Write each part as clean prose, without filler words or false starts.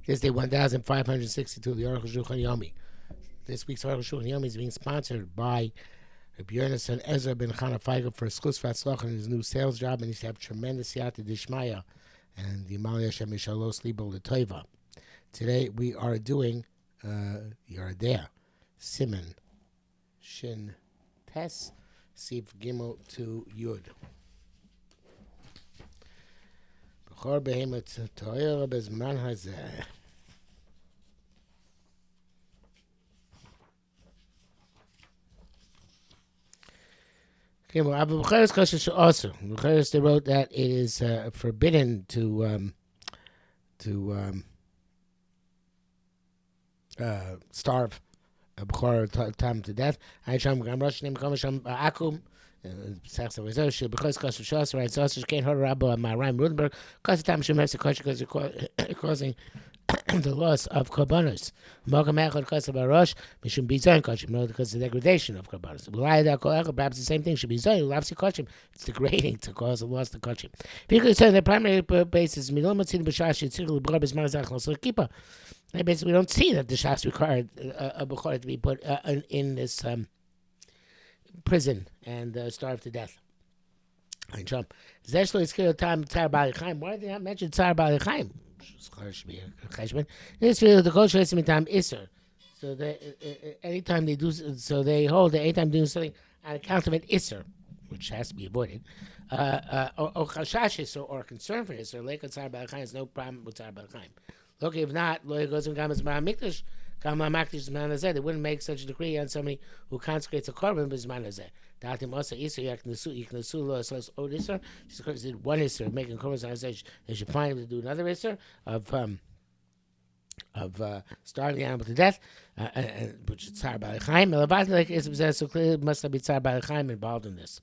This day 1562, the Arukh HaShulchan Yomi. This week's Arukh HaShulchan Yomi is being sponsored by Rabbi Yonason Ezra ben Chana Feigal for Schus Vatzlach in his new sales job, and he's to have tremendous Siyata Dishmaya and the Imal Yashem Mishalos Libo L'Toiva. Today we are doing Yardea, Siman, Shin, Tes, Sif Gimel to Yud. B'chor behemet to'er bezman hazeh. Okay, well, Abu B'cheres Kosher also. B'cheres, they wrote that it is forbidden to starve a B'chor time to death. I sham gam rosh name kamasham akum. Sachs of Israel, she because Kosher Shas, right? So she can't hurt Rabbi Maharam Rudenberg. Because the time she makes a kosher because you're causing the loss of korbanos. Mogam echad because of Arosh, mishum bizayin kosher, because of the degradation of korbanos. Perhaps the same thing should be zayin. Lavsi kosher, it's degrading to cause the loss of kosher. Because so the primary basis, milom matzin b'shash yitzir l'bror b'zman zach l'sor kippah. Basically, we don't see that the Shas required a b'chor to be put in this prison and starved to death. Why did they not mention Tzar Bali Chaim? This field the culture has time Isser. So anytime they do, so they hold that anytime doing something on account of an Isser, which has to be avoided, or chashashis or concern for Isser, like Tzar Bali Chaim is no problem with Tzar Bali Chaim. Look, if not, lo goes and gamas ma'amikdash. They wouldn't make such a decree on somebody who consecrates a korban b'zman hazeh. Datim also isur yaknesu lo asos od isur. Just because they did one isur making korban hazeh, they should find him to do another isur of starving the animal to death, which is tzar b'alei chaim. So clearly, it must not be tzar b'alei chaim involved in this.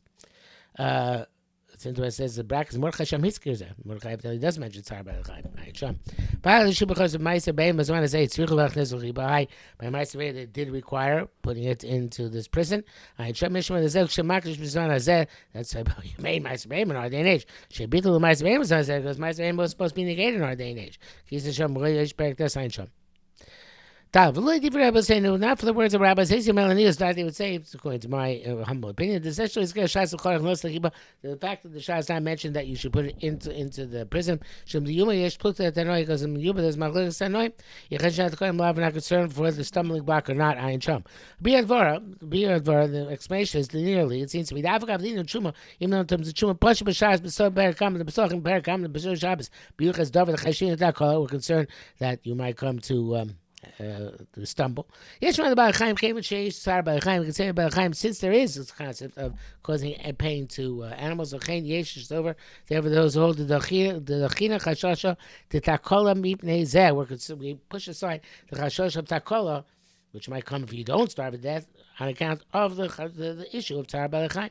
It's interesting. It says the bracket is Mordechai Sham Hitzkir. Mordechai does mention Tzar B'alei Chaim. Sham. But because of Ma'aser Beim, as one to say, Tzrichu V'Achnesu Chibahai. By Ma'aser Beim, they did require putting it into this prison. Sham Mishma Zeh Shemakish B'Zman Hazeh. That's how you made Ma'aser Beim in our day and age. Shebitul Ma'aser Beim was Hazeh because Ma'aser Beim was supposed to be negated in our day and age. Kisa Sham Mordechai Shperek Das Ein Sham. Not for the words of rabbis. That they would say, according to my humble opinion, the fact that the Shah is not mentioned that you should put it into the prison. Not concerned for the stumbling block or not. Ayin Sham. The explanation is linearly. It seems to be the Africa of the Chuma, even though in terms of Chuma, Pasha Bashas, Besor Berakam, the Besochim Berakam, the Besor Shabbos, Biyuchas Dover, the Chashin, that we're concerned that you might come to stumble. Yes, Bali Chaim came with Sheish Tzar Bali Chaim. We can say Bali Chaim since there is this concept of causing pain to animals. Chaim Yesh over. Therefore, those who hold the Dachina Chashasha the Takola Mipnei Zeh. We push aside the Chashasha of Takola, which might come if you don't starve to death, on account of the issue of Tzar Bali Chaim.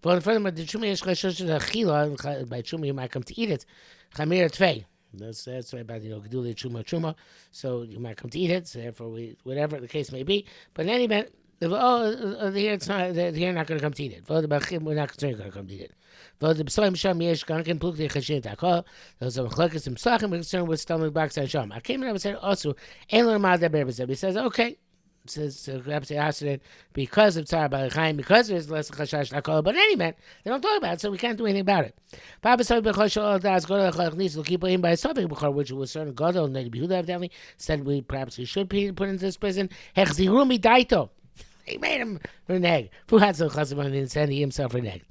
Furthermore, the Chuma Yesh Chashasha the Chila by Chuma you might come to eat it. Chamir Tvei. That's right about gedulei chuma. So you might come to eat it. So therefore, whatever the case may be. But in any event, here it's not. Here not going to come to eat it. We're not concerned you're going to come to eat it. Those are machlokas and psachim. We're concerned with stumbling blocks and sham. I came in and said also, he says okay. Says because of Tzar B'alei Chaim, because there's less chashash takol. But in any event, they don't talk about it, so we can't do anything about it. Papa said we'll keep him by something which was certain gadol and Yehuda evidently said we should put into this prison. Hechzirumi daito. He made him reneg. Who had some chasam and said he himself reneg.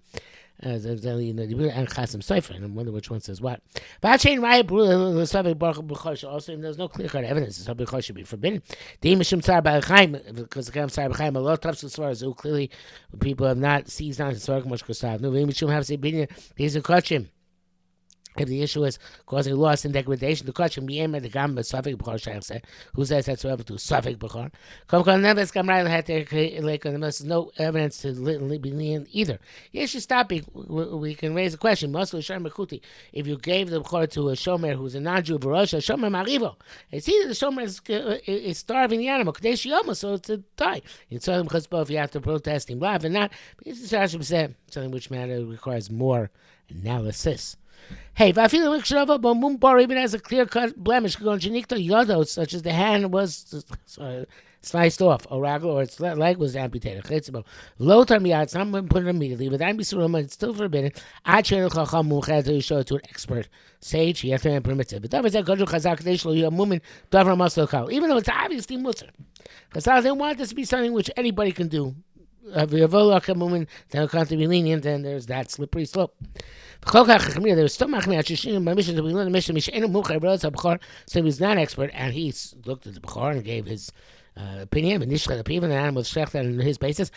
And Chasim Sofer, and I wonder which one says what. Also, there's no clear cut evidence that Sabbath should be forbidden. Because the kind of Tzar B'Chaim, a lot of as clearly people have not seized on Tzar much Kosav. No, Mishum have say binyan. These are kachim. If the issue is causing loss and degradation, the question be aimed at the Gam Safik B'chor Shaykh said, who says that's whoever to Safik B'chor. There's no evidence to be lenient either. You should stop. We can raise a question. If you gave the B'chor to a shomer who's a non-Jew, V'rosh, a shomer marivo. It's either the shomer is starving the animal, Kadesh Yoma, so to die. In Tzolem Chesbo, if you have to protest him live and not, but it's something which matter requires more analysis. Hey, Vafila Mikshava, Bomum Bar even has a clear cut blemish, Gonjanikta Yodo, such as the hand was sliced off, or its leg was amputated. Low term yard, some women put it immediately, but I'm Bisuruma, it's still forbidden. I train Chacham Mucha to show it to an expert sage, he has to permit it. But that was a Godru Chazak Deshlo, you woman, Davra Muscle Kal, even though it's obviously Muslim. Because they want this to be something which anybody can do. If you have a woman, then come to be lenient, and there's that slippery slope. There was still machmir my mission to be learned mission so he was not an expert, and he looked at the Bechor and gave his opinion. And the people, the animal was shecht on his basis.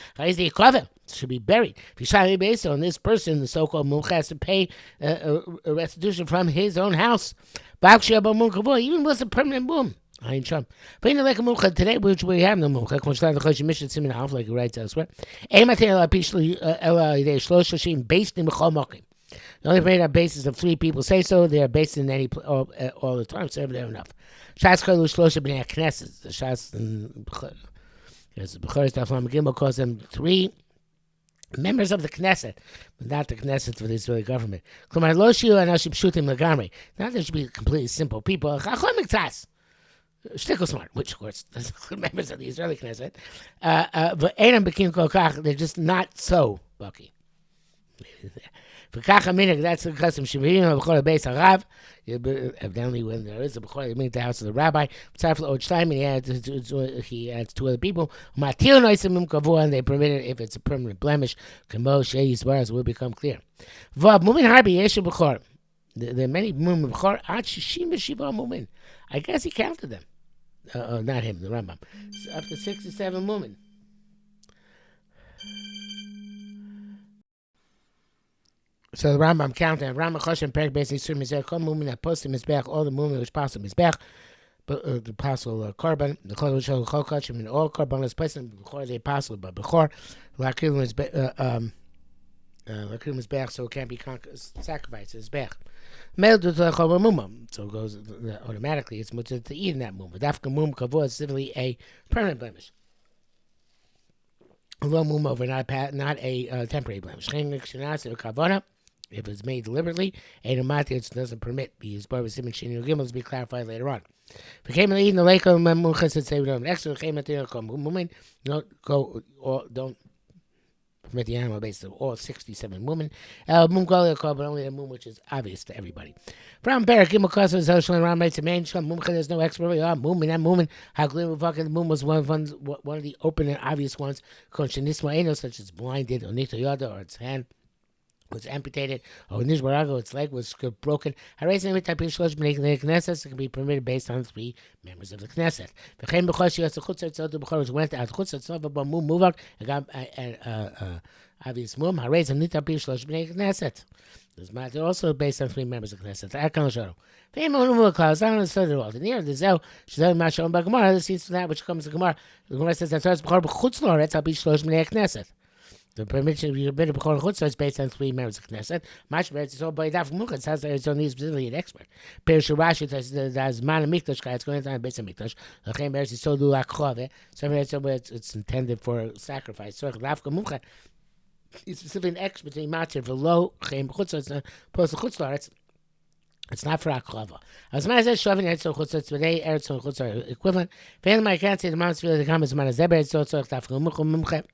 Should be buried. If you based on this person, the so-called mumcha has to pay a restitution from his own house. Even was a permanent boom. Ein Sham. But like a mumcha today, which we have no mumcha, like he writes elsewhere. Based in Bechor. The only way basis of 3 people say so, they are based in any all the time, so they're enough. Shas Kalu Shlosha B'nei Knesset, the Shas and the Bechor Taflam Gimel calls them 3 members of the Knesset, but not the Knesset for the Israeli government. K'mar Lo Shiu Anashim Pshutim Legamri. Not they should be completely simple people. Chacham Miktas. Shtickle smart, which of course are members of the Israeli Knesset. But Einam Bekim Kokach, they're just not so Bucky. That's the custom. Evidently, when there is a Bechor, they meet the house of the rabbi. And he adds 2 other people. And they permit it if it's a permanent blemish. Will become clear. There are many mumin Bechor. I guess he counted them. Not him, the Rambam. It's up to 67 mumin. So the Rambam counted. Rambam Choshen Perek basically said Mizrach Kol Mumin that posted Mizbech all the Mumin which passed Mizbech, but the apostle Korban the Kol Shol Kol Kachim and all Korban is placed before the apostle but Bechor Lakil Mizbech so it can't be sacrificed Mizbech. Mel do the Chol Mumam so it goes automatically it's much to eat in that Mum. Dafka Mum Kavod is simply a permanent blemish. A low Mum over not a temporary blemish. If it's made deliberately, it doesn't permit because Barbara Simon Shin Gimel to be clarified later on. Became eating the lake of Memuchas and say we don't extra came at the woman, don't go or don't permit the animal based on all 67 women. But only the moon which is obvious to everybody. From Bear Gimel Kosov Zoshlan Ram writes a main Mumcha there's no expert Mumin how clear the moon was one of the open and obvious ones called Shanisma such as blinded or Nito Yoda or its hand was amputated, or Nishbarago, its leg was broken. It can be permitted based on 3 members of the Knesset. Went out Muvak and got obvious mum. This matter also based on 3 members of the Knesset. Near the Zel, she's only Mashon Bagamar. This is that which comes to Gemara. The Gemara says that first Bechor B'chutzlor, it's Abishlosh B'nei Knesset. The permission of your bit of Bechor Chutz is based on 3 members of Knesset. Much better, it's all by Daf Muchas. Has its own needs, specifically an expert. Perish Rashi that's Man Mikdash guy. It's going on based on Mikdash. The Chem Beres is so do Akhove. So it's intended for sacrifice. So Dafka Mucha. It's specifically an expert between Matzir for low Chem Chutz. It's not post Chutzlar. It's not for Akhova. As man says, Shavin Eretz Chutz today, Eretz Chutz are equivalent. If I can't say the Mount Spirit, the comments Man Zeber. It's also Dafka Mucha.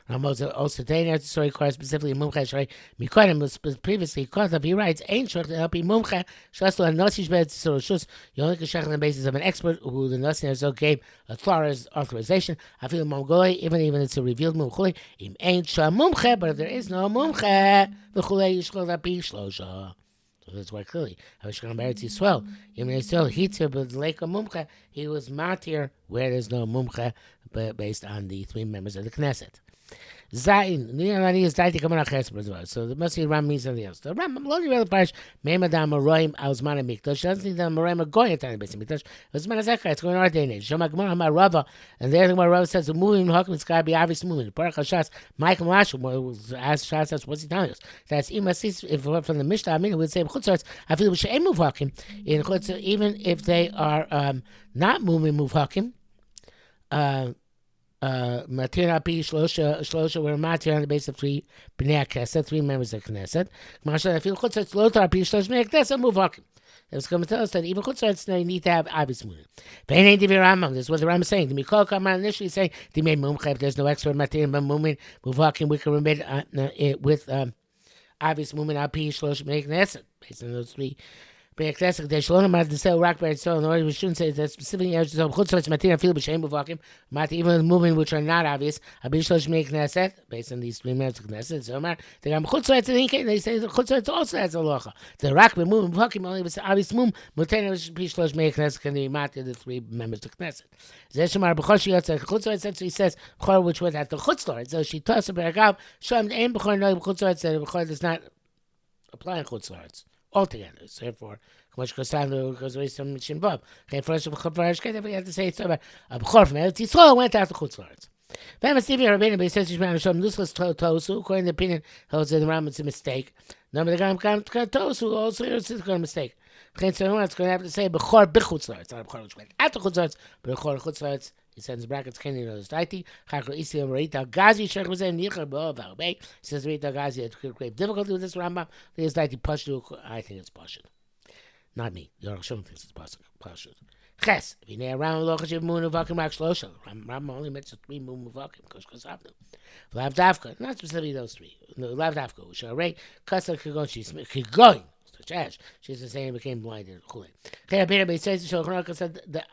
Also, today, story requires specifically Mumcha Shari Mikodim was previously caught up. He writes, Ain't Shach to help Mumcha Shasla and Nosish Bed so Shus. You only can check on the basis of an expert who the Nosish gave a thorough authorization. I feel Mongoli, even it's a revealed Mumchuli. Im Ain't Shah Mumcha, but if there is no Mumcha, the Chulei Yishkol Rapi Shlosha. So that's why clearly, Havishkan Beretz Yisrael, even Yisrael Hitzir, but the lake of Mumcha, he was matir where there's no Mumcha, but based on the 3 members of the Knesset. Zayin, is so the must be Ram means something else. The Ram, Lodi Rel Parish, Memadam Aroim, Ausmana Mikdash, doesn't think that Moraim are going to the Mikdash. It's Manazaka, it's going on our day. Shomakmar Rava, and there the Rava says the moving Hakim is gotta be obvious moving. Baruch Hashas, Michael Mashal asked Shas, what's he telling us? That's Imasis, if from the Mishnah, I mean, it would say Chutzarts, I feel we should move Hakim in Chutzar, even if they are not moving move Hakim. Matir Api Shlosha were matir on the base of three Bnei Knesset, three members of Knesset. Marshal, if you look at Lothar Api Shlosh Bnei Knesset, move on. It's going to tell us that even chutzlaretz you need to have obvious munin. Ve'ein divrei Rambam. This is what the Rambam is saying. The Mikol Kamar initially saying the made mumcha. If there's no expert material but mumin, muvakim we can remit with obvious mumin api shlosh bnei knesset based on those three. Bnei knesset they shlono mad the sell rock bear so in order we shouldn't say that specifically areas of chutzlaretz material feel b'shem muvakim mat even the mumin which are not obvious abi shlosh bnei knesset based on these three members of knesset. So they got chutzlaretz and they say the chutzlaretz also has a locha. The rock bear mumin muvakim only with obvious mum mutain api shlosh bnei knesset can be mat the three members of knesset. Zeshemar b'chosh yotze chutzlaretz. That's what he says chor which was at the chutzlaretz. So she tossed a beragav shom ein b'chor no chutzlaretz that b'chor does not applying chutzlaretz altogether. So therefore, because we some shinvav. Okay, first we have to say it's about a b'chor from Eretz Yisrael went out to chutzlaretz. Famous TV Rabbeinu, but he says Yishmael Shem Nuslas Tosu. According to the opinion, holds that the Rambam it's a mistake. Number the Gam Tosu also it's a mistake. Okay, so it's going to have to say b'chor b'chutzlaretz, not b'chor which went out to chutzlaretz, but b'chor chutzlaretz. He sends brackets. Can you know this? Daiti. Chakro isi Rita Gazi Shech was in Nichar Bo'av He says Rita Gazi had great difficulty with this Rambam. He says Daiti Pashtu. I think it's Pashtu. Not me. Arukh HaShulchan thinks it's Pashtu. Ches. V'nei Rambam lo chashiv mun uvakim rak shlosha. Rambam only mentions three mun uvakim. Kosh kosavnu. Lav davka. Not specifically those three. Lav davka. Usharei. Kasa kigon. She's going. Such as she's the same became blinded. He says the said the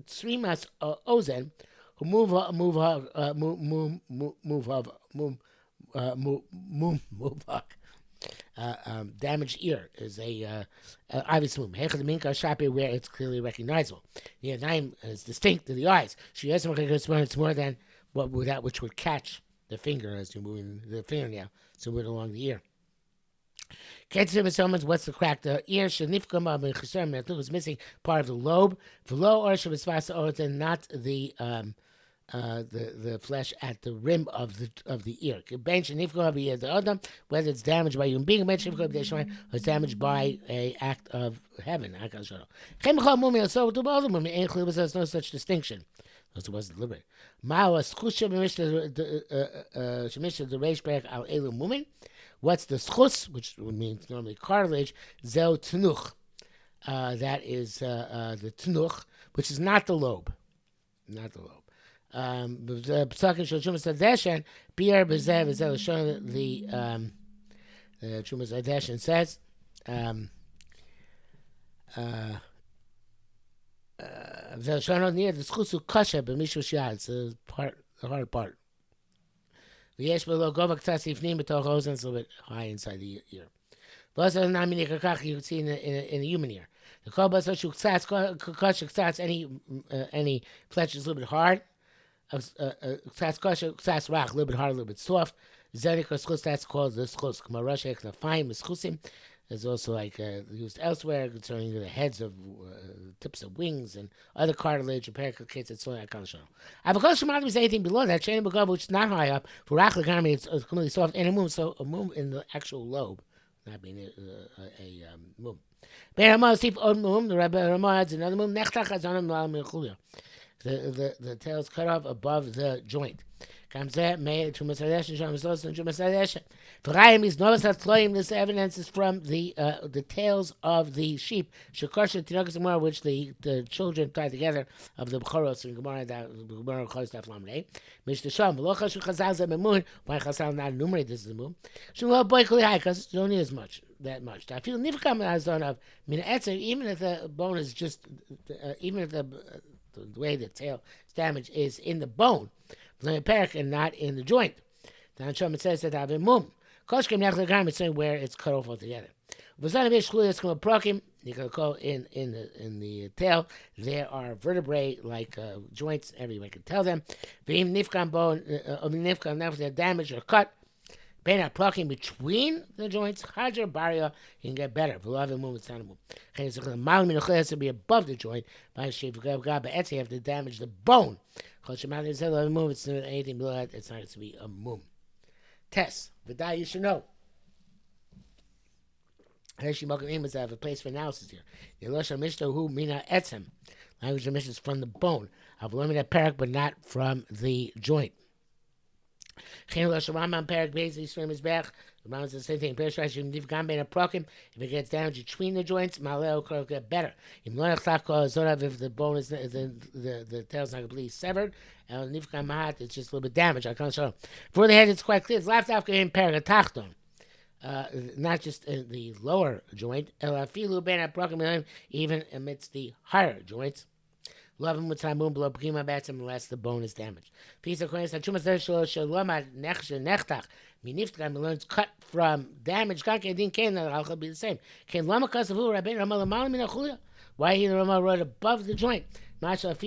Srimas Ozen who move damaged ear is a obvious move. Hechad minka shape where it's clearly recognizable. The name is distinct to the eyes. She has it's more than that which would catch the finger as you're moving the fingernail, so move along the ear. What's the crack? The ear was missing part of the lobe. And not the flesh at the rim of the ear. Whether it's damaged by human being or it's damaged by an act of heaven. So there's no such distinction. It was deliberate. What's the schus, which means normally cartilage? Zel tenuch. That is the tenuch, which is not the lobe. Not the lobe. The Psakim Shel Shumas Hadeshen, Bier Bezev is the Shumas Hadeshen says, near the schusu kasha b'mishu shad. It's the hard part. The yesh below govak tasifnim b'toch ozen. It's a little bit high inside the ear. But also not many kakach you can see in a human ear. The kol basoshu kasha ksats any flesh is a little bit hard. Ksats kasha ksats rach a little bit hard, a little bit soft. Zedik or schus, that's called the schus. K'marashek the fine mischusim. There's also like used elsewhere concerning the heads of tips of wings and other cartilage, pericarditis, and so on. I've a is anything below that chain of which is not high up. For rach legarmi, it's completely soft and a mum. So a mum in the actual lobe, not being a mum. The Rebbe Ramah adds another mum. The tail is cut off above the joint. This evidence is from the tails of the sheep, which the children tied together of the B'choros in Gemara Chos Lamed. Why Chazal not enumerate this is the moon? Because you don't need that much. I feel even if the bone is just, even if the way the tail is damaged is in the bone, and not in the joint. Then it says that have a mum. It's saying where it's cut off altogether. You can go in the tail. There are vertebrae like joints. Everybody can tell them. If they're damaged or cut, plucking between the joints, Hajar Baria, you can get better. It's not a move. Has to be above the joint. You have to damage the bone. It's anything below that, it's not going to be a mum. Test. V'day, you should know. I have a place for analysis here. Yelosha Mishto Hu Mina Etzem. Language of mission is from the bone. Avlomin perak, but not from the joint. Rambam perak basically swim is back. The Rambam says the same thing. If it gets damaged between the joints, maleo will get better. If the bone is the tail's not completely severed, it's just a little bit damaged. I can't show. For the head, it's quite clear. It's left after in perak tachton. Not just in the lower joint, even amidst the higher joints. Love him with Tamun below Prima Batsam unless the bone is damaged. Piece of coin learns cut from damage. Will be the same. Why he the Rama wrote above the joint? Sounds like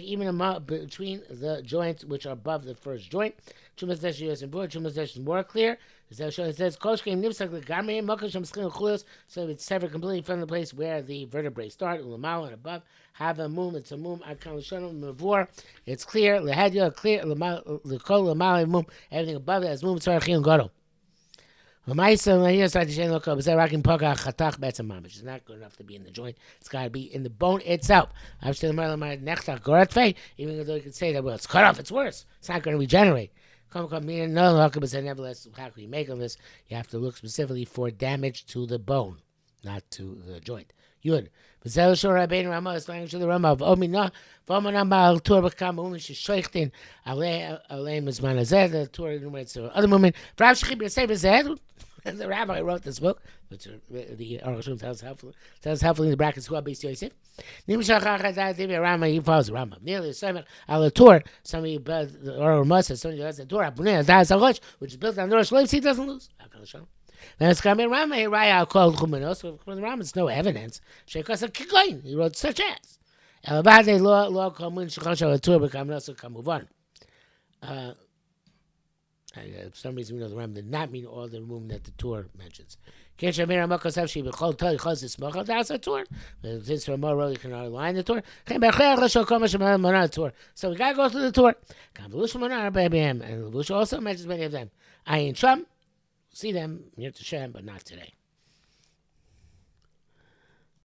even between the joints which are above the first joint. Chumas Desh is more clear. It says, so it's severed completely from the place where the vertebrae start, Ulamal and above. Have a mum, it's a mum, it's clear, Lehadia, clear, everything above it is mum, it's not good enough to be in the joint. It's got to be in the bone itself. Even though you can say that, well, it's cut off, it's worse. It's not going to regenerate. Nevertheless, how can we make on this? You have to look specifically for damage to the bone, not to the joint. Yud. It's language of the Rama of Omina. The Torah enumerates other movement. The rabbi wrote this book, which the Arukh HaShulchan tells helpfully in the brackets who are based Yosef. He follows the Rama. Nearly the Torah, somebody or Musa, somebody has the Torah, which is built on the Rosh Lev, he doesn't lose. Now it's coming Rama, Raya called Chumanos, so for the Rama, it's no evidence. Sheikos a Kikoin, he wrote such as. Elabade law Kamun Shekosha Torah Bekamunos Kamuvan. For some reason, we know the Ram did not mean all the room that the Torah mentions. Since Ramah wrote, you can align the Torah. So we got to go through the Torah. And Lusha also mentions many of them. Ayin Sham, see them near to Shem, but not today.